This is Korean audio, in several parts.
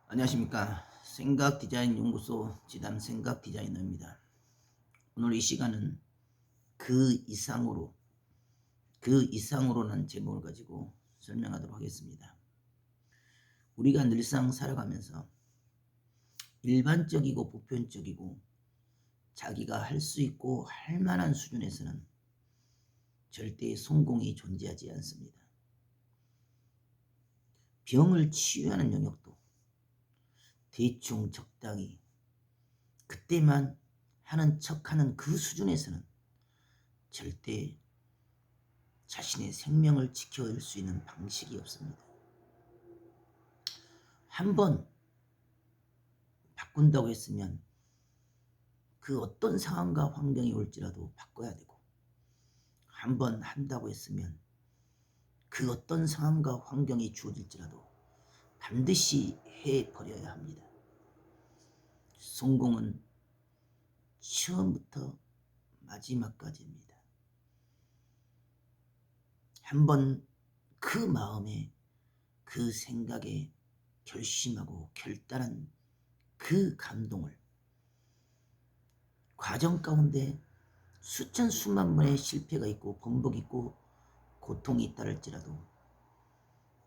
안녕하십니까. 생각디자인연구소 지담 생각디자이너입니다. 오늘 이 시간은 그 이상으로, 그 이상으로라는 제목을 가지고 설명하도록 하겠습니다. 우리가 늘상 살아가면서 일반적이고 보편적이고 자기가 할 수 있고 할 만한 수준에서는 절대 성공이 존재하지 않습니다. 병을 치유하는 영역도 대충 적당히 그때만 하는 척하는 그 수준에서는 절대 자신의 생명을 지켜낼 수 있는 방식이 없습니다. 한번 바꾼다고 했으면 그 어떤 상황과 환경이 올지라도 바꿔야 되고, 한번 한다고 했으면 그 어떤 상황과 환경이 주어질지라도 반드시 해버려야 합니다. 성공은 처음부터 마지막까지입니다. 한번 그 마음에, 그 생각에 결심하고 결단한 그 감동을 과정 가운데 수천 수만 번의 실패가 있고 번복이 있고 고통이 있다 할지라도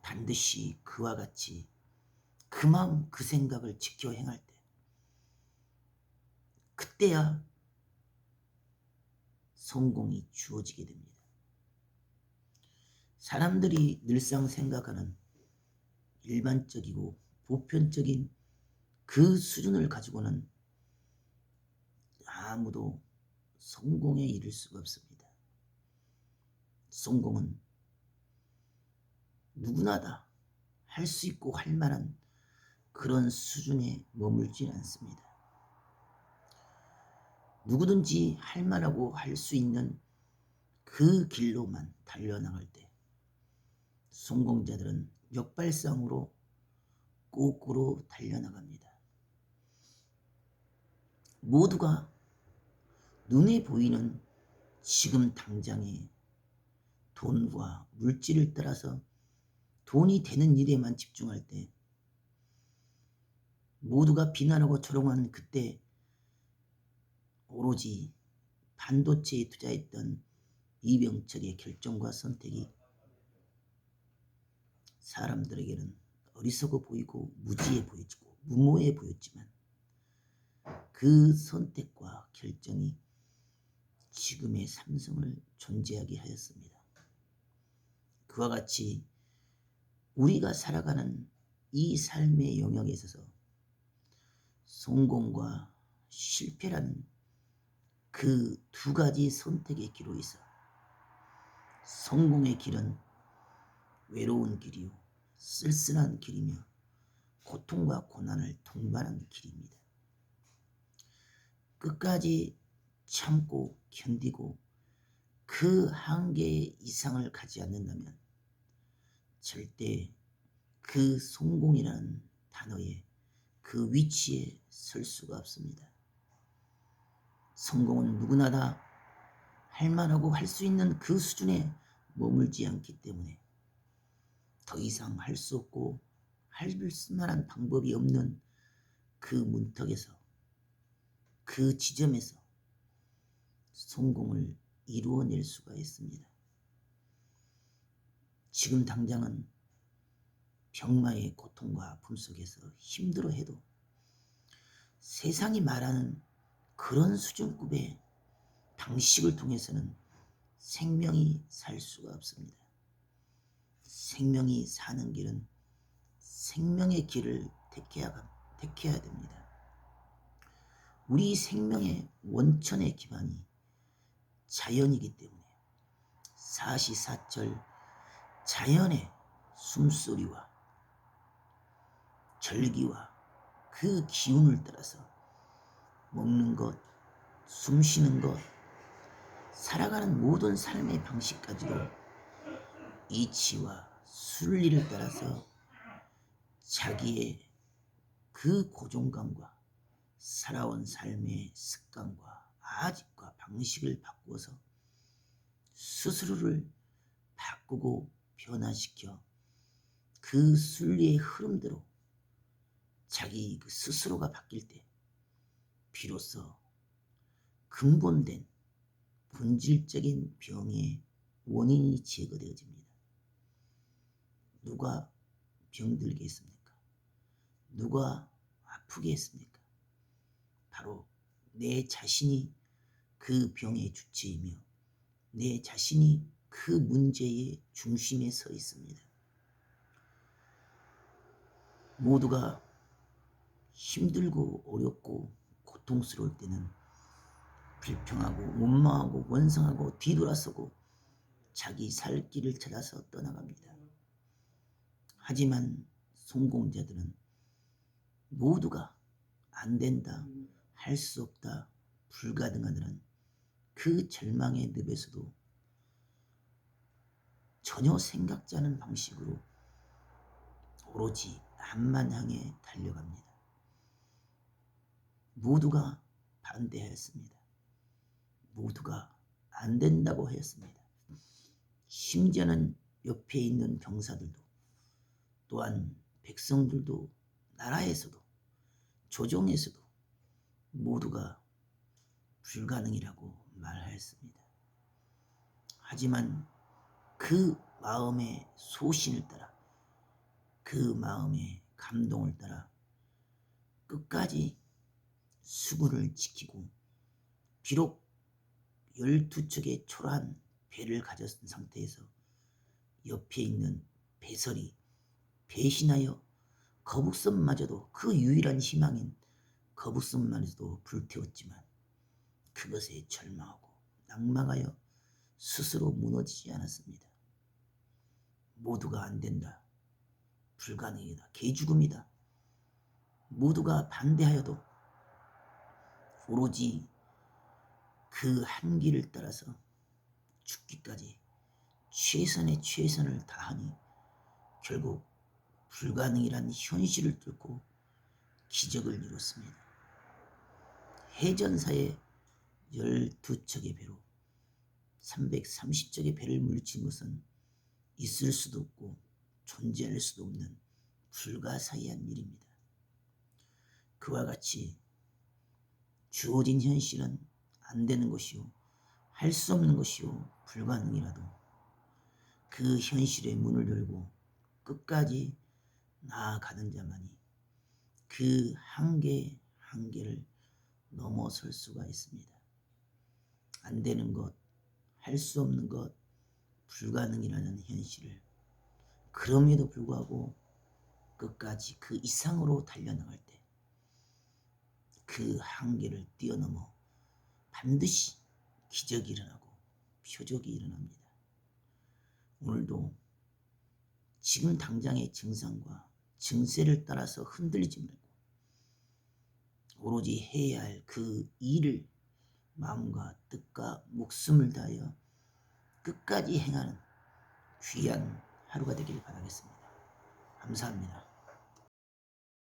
반드시 그와 같이 그 마음 그 생각을 지켜 행할 때, 그때야 성공이 주어지게 됩니다. 사람들이 늘상 생각하는 일반적이고 보편적인 그 수준을 가지고는 아무도 성공에 이를 수가 없습니다. 성공은 누구나 다 할 수 있고 할 만한 그런 수준에 머물지 않습니다. 누구든지 할 만하고 할 수 있는 그 길로만 달려나갈 때 성공자들은 역발상으로 거꾸로 달려나갑니다. 모두가 눈에 보이는 지금 당장의 돈과 물질을 따라서 돈이 되는 일에만 집중할 때, 모두가 비난하고 조롱한 그때 오로지 반도체에 투자했던 이병철의 결정과 선택이 사람들에게는 어리석어 보이고 무지해 보이고 무모해 보였지만, 그 선택과 결정이 지금의 삼성을 존재하게 하였습니다. 그와 같이 우리가 살아가는 이 삶의 영역에 있어서 성공과 실패라는 그 두 가지 선택의 길로 있어 성공의 길은 외로운 길이요 쓸쓸한 길이며 고통과 고난을 동반하는 길입니다. 끝까지 참고 견디고 그 한계 이상을 가지 않는다면 절대 그 성공이라는 단어의 그 위치에 설 수가 없습니다. 성공은 누구나 다 할만하고 할 수 있는 그 수준에 머물지 않기 때문에 더 이상 할 수 없고 할 만한 방법이 없는 그 문턱에서, 그 지점에서 성공을 이루어낼 수가 있습니다. 지금 당장은 병마의 고통과 아픔 속에서 힘들어해도 세상이 말하는 그런 수준급의 방식을 통해서는 생명이 살 수가 없습니다. 생명이 사는 길은 생명의 길을 택해야 됩니다. 우리 생명의 원천의 기반이 자연이기 때문에 사시사철 자연의 숨소리와 절기와 그 기운을 따라서 먹는 것, 숨쉬는 것, 살아가는 모든 삶의 방식까지도 이치와 순리를 따라서 자기의 그 고정감과 살아온 삶의 습관과 아집과 방식을 바꾸어서 스스로를 바꾸고 변화시켜 그 순리의 흐름대로 자기 그 스스로가 바뀔 때 비로소 근본된 본질적인 병의 원인이 제거되어집니다. 누가 병들게 했습니까? 누가 아프게 했습니까? 바로 내 자신이 그 병의 주체이며 내 자신이 그 문제의 중심에 서 있습니다. 모두가 힘들고 어렵고 고통스러울 때는 불평하고 원망하고 원성하고 뒤돌아서고 자기 살 길을 찾아서 떠나갑니다. 하지만 성공자들은 모두가 안 된다, 할 수 없다, 불가능하다는 그 절망의 늪에서도 전혀 생각지 않은 방식으로 오로지 앞만 향해 달려갑니다. 모두가 반대하였습니다. 모두가 안 된다고 하였습니다. 심지어는 옆에 있는 병사들도 또한 백성들도 나라에서도 조정에서도 모두가 불가능이라고 말하였습니다. 하지만 그 마음의 소신을 따라 그 마음의 감동을 따라 끝까지 수군을 지키고 비록 12척의 초라한 배를 가졌은 상태에서 옆에 있는 배설이 배신하여 거북선마저도 그 유일한 희망인 거북선마저도 불태웠지만 그것에 절망하고 낙망하여 스스로 무너지지 않았습니다. 모두가 안 된다, 불가능이다, 개죽음이다. 모두가 반대하여도 오로지 그 한계를 따라서 죽기까지 최선의 최선을 다하니 결국 불가능이란 현실을 뚫고 기적을 이뤘습니다. 해전사의 12척의 배로 330척의 배를 물리친 것은 있을 수도 없고 존재할 수도 없는 불가사의한 일입니다. 그와 같이 주어진 현실은 안 되는 것이요, 할 수 없는 것이요, 불가능이라도 그 현실의 문을 열고 끝까지 나아가는 자만이 그 한계를 넘어설 수가 있습니다. 안 되는 것, 할 수 없는 것, 불가능이라는 현실을 그럼에도 불구하고 끝까지 그 이상으로 달려나갈 때 그 한계를 뛰어넘어 반드시 기적이 일어나고 표적이 일어납니다. 오늘도 지금 당장의 증상과 증세를 따라서 흔들리지 말고 오로지 해야 할 그 일을 마음과 뜻과 목숨을 다하여 끝까지 행하는 귀한 하루가 되기를 바라겠습니다. 감사합니다.